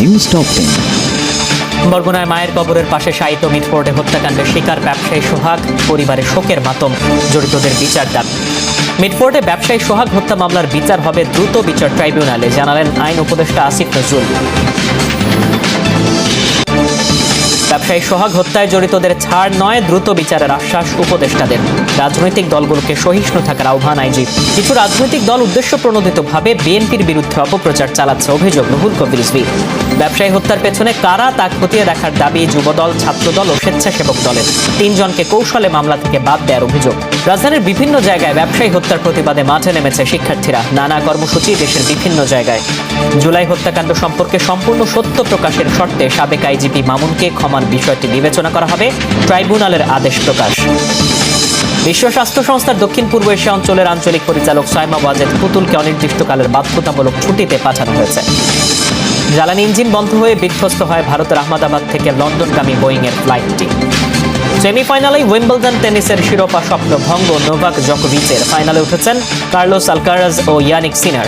News top 10। বরগুনায় মায়ের কবরের পাশে শায়িত মিটফোর্ডে হত্যাকাণ্ডের শিকার ব্যবসায়ী সোহাগ পরিবারের শোকের মাতম, জড়িতদের বিচার দাবি। মিটফোর্ডে ব্যবসায়ী সোহাগ হত্যা মামলার বিচার হবে দ্রুত বিচার ট্রাইব্যুনালে, জানালেন আইন উপদেষ্টা আসিফ নজরুল। ব্যবসায়ী সোহাগ হত্যায় জড়িতদের ছাড় নয়, দ্রুত বিচারের আশ্বাস উপদেষ্টাদের। রাজনৈতিক দলগুলোকে সহিষ্ণু থাকার আহ্বান আইজি। কিছু রাজনৈতিক দল উদ্দেশ্য প্রণোদিতভাবে বিএনপির বিরুদ্ধে অপপ্রচার চালাচ্ছে, অভিযোগ রুহুল কবির রিজভী। ব্যবসায়ী হত্যার পেছনে কারা তা খতিয়ে দেখার দাবি যুবদল, ছাত্রদল ও স্বেচ্ছাসেবক দলের। 3 জনকে কৌশলে মামলা থেকে বাদ দেওয়ার অভিযোগ। রাজধানীর বিভিন্ন জায়গায় ব্যবসায়ী হত্যার প্রতিবাদে মাঠে নেমেছে শিক্ষার্থীরা, নানা কর্মসূচি দেশের বিভিন্ন জায়গায়। জুলাই হত্যাকাণ্ড সম্পর্কে সম্পূর্ণ সত্য প্রকাশের শর্তে সাবেক আইজিপি মামুনকে ক্ষমার বিষয়টি বিবেচনা করা হবে, ট্রাইব্যুনালের আদেশ প্রকাশ। বিশ্ব স্বাস্থ্য সংস্থার দক্ষিণ পূর্ব এশিয়া অঞ্চলের আঞ্চলিক পরিচালক সাইমা ওয়াজেদ পুতুলকে অনির্দিষ্টকালের বাধ্যতামূলক ছুটিতে পাঠানো হয়েছে। জ্বালানি ইঞ্জিন বন্ধ হয়ে বিধ্বস্ত হয় ভারতের আহমেদাবাদ থেকে লন্ডনগামী বোয়িংয়ের ফ্লাইটটি। সেমিফাইনালে উইম্বলডন টেনিসের শিরোপা স্বপ্ন ভঙ্গ নোভাক জকোভিচের। ফাইনালে উঠেছেন কার্লোস আলকারাজ ও ইয়ানিক সিনার।